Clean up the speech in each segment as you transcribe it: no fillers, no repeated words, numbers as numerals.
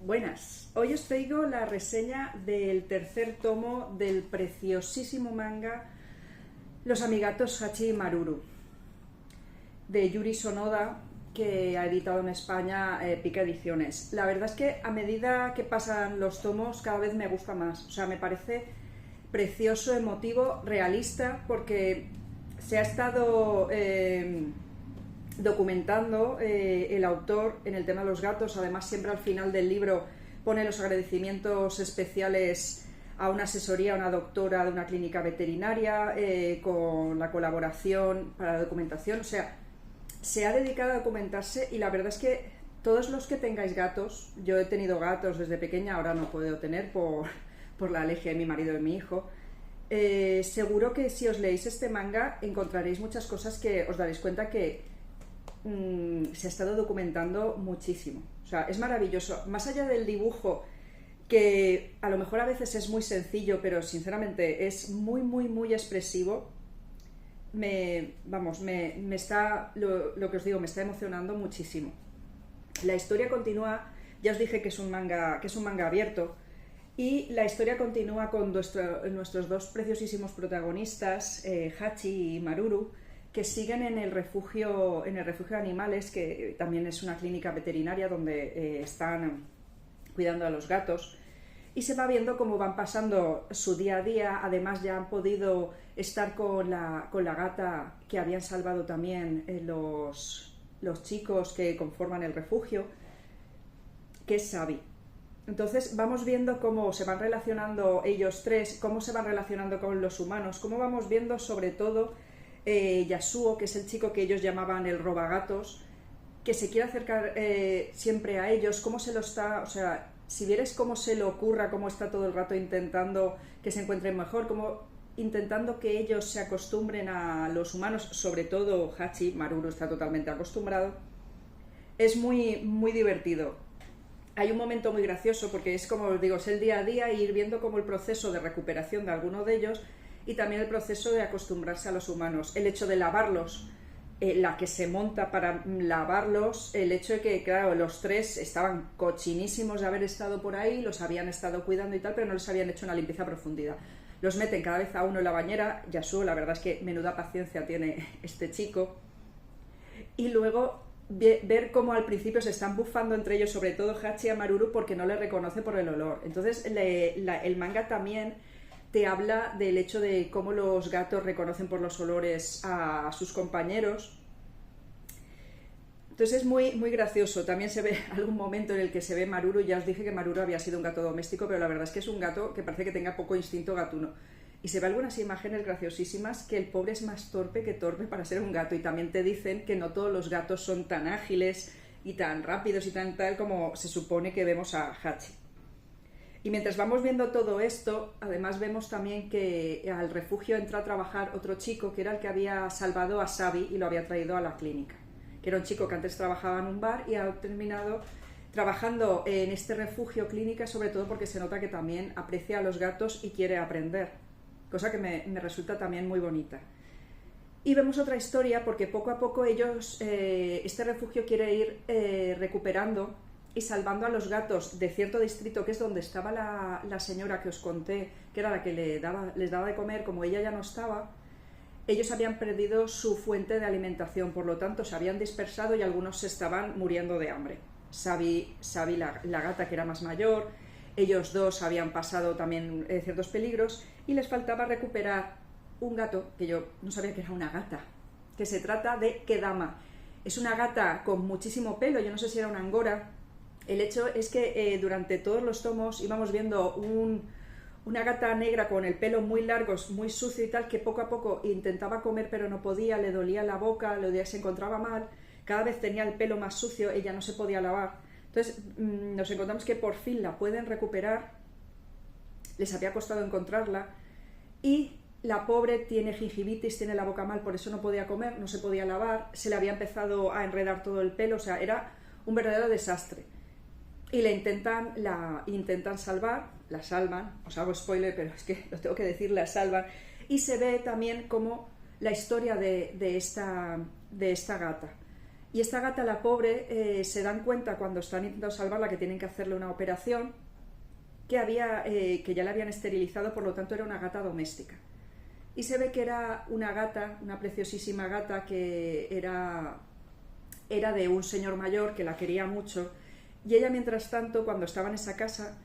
Buenas, hoy os traigo la reseña del tercer tomo del preciosísimo manga Los Amigatos Hachi y Maruru de Yuri Sonoda, que ha editado en España Pika Ediciones. La verdad es que a medida que pasan los tomos cada vez me gusta más, o sea, me parece precioso, emotivo, realista, porque se ha estado documentando el autor en el tema de los gatos. Además, siempre al final del libro pone los agradecimientos especiales a una asesoría, a una doctora de una clínica veterinaria, con la colaboración para la documentación. O sea, se ha dedicado a documentarse, y la verdad es que todos los que tengáis gatos, yo he tenido gatos desde pequeña, ahora no puedo tener por la alergia de mi marido y de mi hijo. Seguro que si os leéis este manga encontraréis muchas cosas que os daréis cuenta que se ha estado documentando muchísimo. O sea, es maravilloso. Más allá del dibujo, que a lo mejor a veces es muy sencillo, pero sinceramente es muy, muy, muy expresivo, me está, lo que os digo, me está emocionando muchísimo. La historia continúa, ya os dije que es un manga abierto, y la historia continúa con nuestros dos preciosísimos protagonistas, Hachi y Maruru, que siguen en el refugio de animales, que también es una clínica veterinaria donde están cuidando a los gatos, y se va viendo cómo van pasando su día a día. Además, ya han podido estar con la gata que habían salvado también los chicos que conforman el refugio, que es Sabi. Entonces vamos viendo cómo se van relacionando ellos tres, cómo se van relacionando con los humanos, cómo vamos viendo sobre todo Yasuo, que es el chico que ellos llamaban el robagatos, que se quiere acercar siempre a ellos, cómo se lo está, o sea, si vieres cómo se le ocurra, cómo está todo el rato intentando que se encuentren mejor, cómo intentando que ellos se acostumbren a los humanos, sobre todo Hachi. Maruru está totalmente acostumbrado. Es muy, muy divertido. Hay un momento muy gracioso porque es, como os digo, es el día a día, e ir viendo como el proceso de recuperación de alguno de ellos, y también el proceso de acostumbrarse a los humanos, el hecho de lavarlos, la que se monta para lavarlos, el hecho de que, claro, los tres estaban cochinísimos de haber estado por ahí, los habían estado cuidando y tal, pero no les habían hecho una limpieza a profundidad. Los meten cada vez a uno en la bañera. Yasuo, la verdad es que menuda paciencia tiene este chico. Y luego ver cómo al principio se están bufando entre ellos, sobre todo Hachi y Maruru, porque no le reconoce por el olor. Entonces el manga también te habla del hecho de cómo los gatos reconocen por los olores a sus compañeros. Entonces es muy, muy gracioso. También se ve algún momento en el que se ve Maruru. Ya os dije que Maruru había sido un gato doméstico, pero la verdad es que es un gato que parece que tenga poco instinto gatuno. Y se ve algunas imágenes graciosísimas, que el pobre es más torpe que torpe para ser un gato. Y también te dicen que no todos los gatos son tan ágiles y tan rápidos y tan tal como se supone que vemos a Hachi. Y mientras vamos viendo todo esto, además vemos también que al refugio entra a trabajar otro chico, que era el que había salvado a Sabi y lo había traído a la clínica. Que era un chico que antes trabajaba en un bar y ha terminado trabajando en este refugio clínica, sobre todo porque se nota que también aprecia a los gatos y quiere aprender, cosa que me resulta también muy bonita. Y vemos otra historia, porque poco a poco ellos, este refugio quiere ir recuperando y salvando a los gatos de cierto distrito, que es donde estaba la señora que os conté, que era la que les daba de comer. Como ella ya no estaba, ellos habían perdido su fuente de alimentación, por lo tanto se habían dispersado y algunos se estaban muriendo de hambre. Sabi la gata, que era más mayor, ellos dos habían pasado también ciertos peligros, y les faltaba recuperar un gato, que yo no sabía que era una gata, que se trata de Kedama. Es una gata con muchísimo pelo, yo no sé si era una angora. El hecho es que durante todos los tomos íbamos viendo una gata negra con el pelo muy largo, muy sucio y tal, que poco a poco intentaba comer pero no podía, le dolía la boca, se encontraba mal, cada vez tenía el pelo más sucio, ella no se podía lavar. Entonces nos encontramos que por fin la pueden recuperar, les había costado encontrarla, y la pobre tiene gingivitis, tiene la boca mal, por eso no podía comer, no se podía lavar, se le había empezado a enredar todo el pelo, o sea, era un verdadero desastre. Y la intentan salvar, la salvan, os hago spoiler, pero es que lo tengo que decir, la salvan, y se ve también como la historia de esta gata. Y esta gata, la pobre, se dan cuenta cuando están intentando salvarla que tienen que hacerle una operación, que ya la habían esterilizado, por lo tanto era una gata doméstica. Y se ve que era una gata, una preciosísima gata, que era de un señor mayor que la quería mucho, y ella, mientras tanto, cuando estaba en esa casa,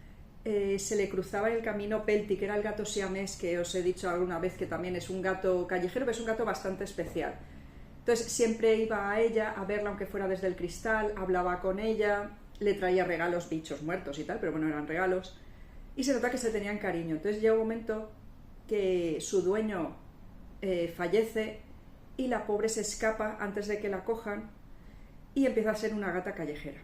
se le cruzaba en el camino Pelti, que era el gato siamés que os he dicho alguna vez, que también es un gato callejero, pero es un gato bastante especial. Entonces siempre iba a ella a verla, aunque fuera desde el cristal, hablaba con ella, le traía regalos, bichos muertos y tal, pero bueno, eran regalos, y se nota que se tenían cariño. Entonces llega un momento que su dueño fallece y la pobre se escapa antes de que la cojan y empieza a ser una gata callejera.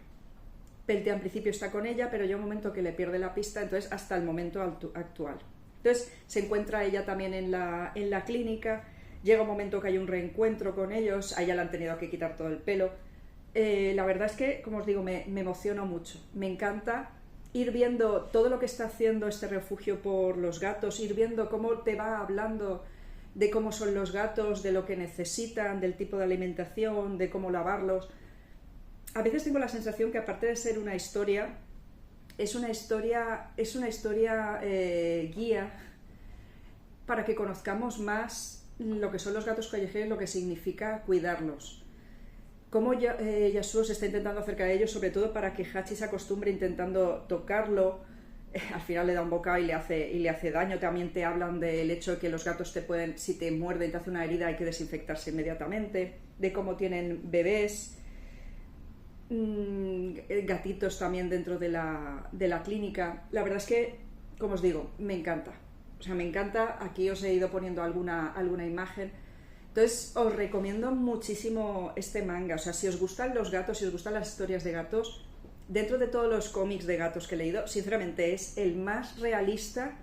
Pelti al principio está con ella, pero llega un momento que le pierde la pista, entonces hasta el momento actual. Entonces se encuentra ella también en la clínica, llega un momento que hay un reencuentro con ellos, a ella le han tenido que quitar todo el pelo. La verdad es que, como os digo, me emociono mucho, me encanta ir viendo todo lo que está haciendo este refugio por los gatos, ir viendo cómo te va hablando de cómo son los gatos, de lo que necesitan, del tipo de alimentación, de cómo lavarlos. A veces tengo la sensación que, aparte de ser una historia, es una historia guía para que conozcamos más lo que son los gatos callejeros, lo que significa cuidarlos. Cómo Yasuo se está intentando acercar a ellos, sobre todo para que Hachi se acostumbre intentando tocarlo. Al final le da un bocado y le hace daño. También te hablan del hecho de que los gatos si te muerden y te hace una herida, hay que desinfectarse inmediatamente, de cómo tienen bebés, gatitos también dentro de la clínica. La verdad es que, como os digo, me encanta. O sea, me encanta. Aquí os he ido poniendo alguna imagen. Entonces os recomiendo muchísimo este manga. O sea, si os gustan los gatos, si os gustan las historias de gatos, dentro de todos los cómics de gatos que he leído, sinceramente es el más realista.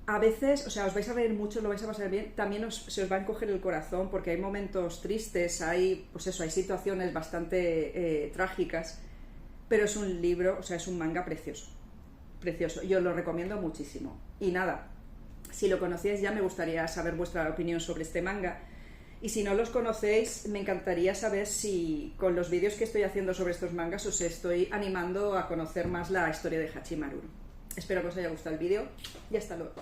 A veces, o sea, os vais a reír mucho, lo vais a pasar bien, también se os va a encoger el corazón porque hay momentos tristes, hay situaciones bastante trágicas, pero es un libro, o sea, es un manga precioso, precioso, yo os lo recomiendo muchísimo. Y nada, si lo conocíais ya, me gustaría saber vuestra opinión sobre este manga, y si no los conocéis, me encantaría saber si con los vídeos que estoy haciendo sobre estos mangas os estoy animando a conocer más la historia de Hachimaru. Espero que os haya gustado el vídeo y hasta luego.